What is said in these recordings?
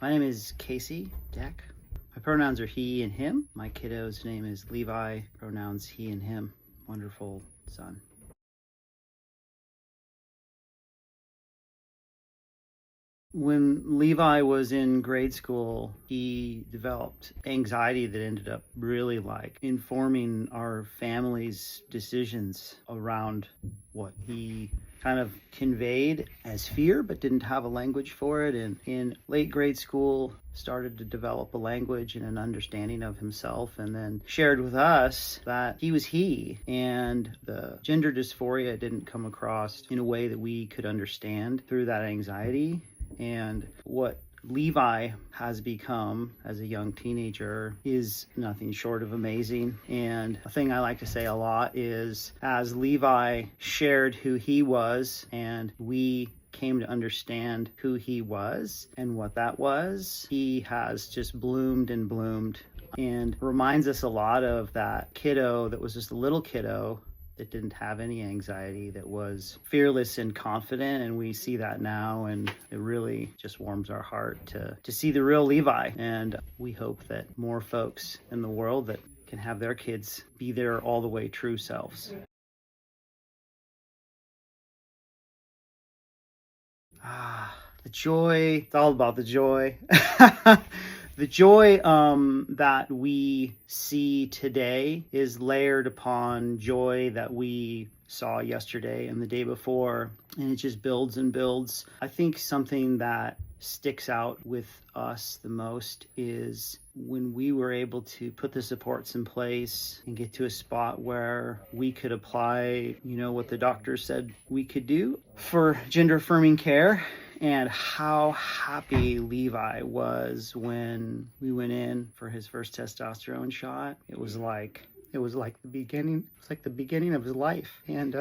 My name is Casey Deck. My pronouns are he and him. My kiddo's name is Levi, pronouns he and him. Wonderful son. When Levi was in grade school, he developed anxiety that ended up really informing our family's decisions around what he kind of conveyed as fear, but didn't have a language for it. And in late grade school, started to develop a language and an understanding of himself, and then shared with us that he was he, and the gender dysphoria didn't come across in a way that we could understand through that anxiety. And what Levi has become as a young teenager is nothing short of amazing. And a thing I like to say a lot is, as Levi shared who he was and we came to understand who he was and what that was, he has just bloomed and bloomed, and reminds us a lot of that kiddo that was just a little kiddo that didn't have any anxiety, that was fearless and confident. And we see that now, and it really just warms our heart to see the real Levi. And we hope that more folks in the world that can have their kids be their all the way true selves. The joy, it's all about the joy. The joy that we see today is layered upon joy that we saw yesterday and the day before, and it just builds and builds. I think something that sticks out with us the most is when we were able to put the supports in place and get to a spot where we could apply, what the doctor said we could do for gender affirming care. And how happy Levi was when we went in for his first testosterone shot. It was like the beginning. It was like the beginning of his life, and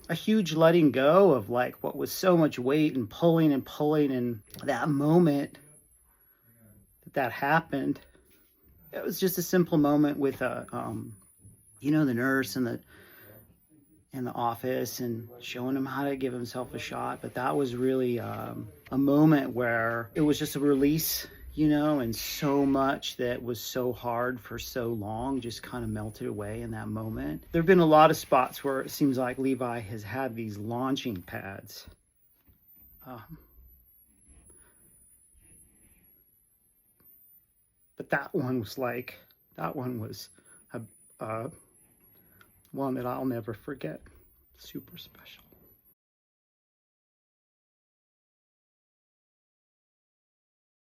a huge letting go of what was so much weight and pulling, and that moment that happened. It was just a simple moment with the nurse in the office and showing him how to give himself a shot. But that was really a moment where it was just a release, and so much that was so hard for so long just kind of melted away in that moment. There have been a lot of spots where it seems like Levi has had these launching pads. But that one was one that I'll never forget. Super special.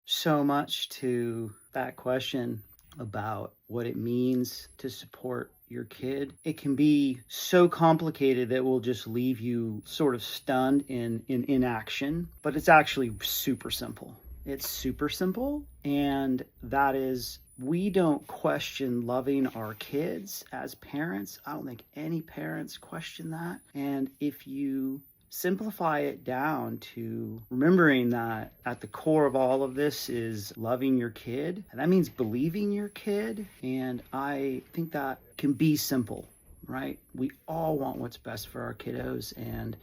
So much to that question about what it means to support your kid. It can be so complicated that will just leave you sort of stunned in inaction, but it's actually super simple. It's super simple, and that is, we don't question loving our kids as parents. I don't think any parents question that. And if you simplify it down to remembering that at the core of all of this is loving your kid, and that means believing your kid, and I think that can be simple, right? We all want what's best for our kiddos, and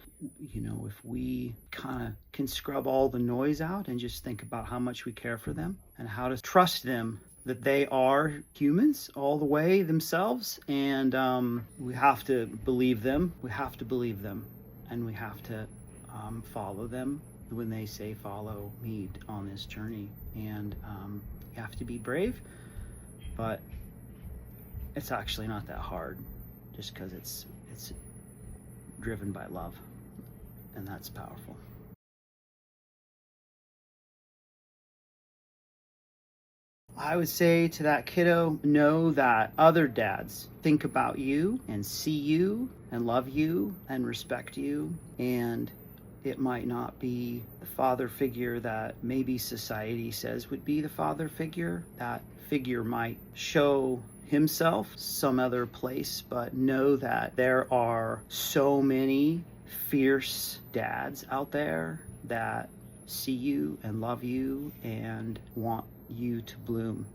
if we kind of can scrub all the noise out and just think about how much we care for them and how to trust them that they are humans all the way themselves, and we have to believe them. We have to believe them, and we have to follow them when they say follow me on this journey. And you have to be brave, but it's actually not that hard, just because it's driven by love, and that's powerful. I would say to that kiddo, know that other dads think about you and see you and love you and respect you. And it might not be the father figure that maybe society says would be the father figure. That figure might show himself some other place, but know that there are so many fierce dads out there that see you and love you and want you to bloom.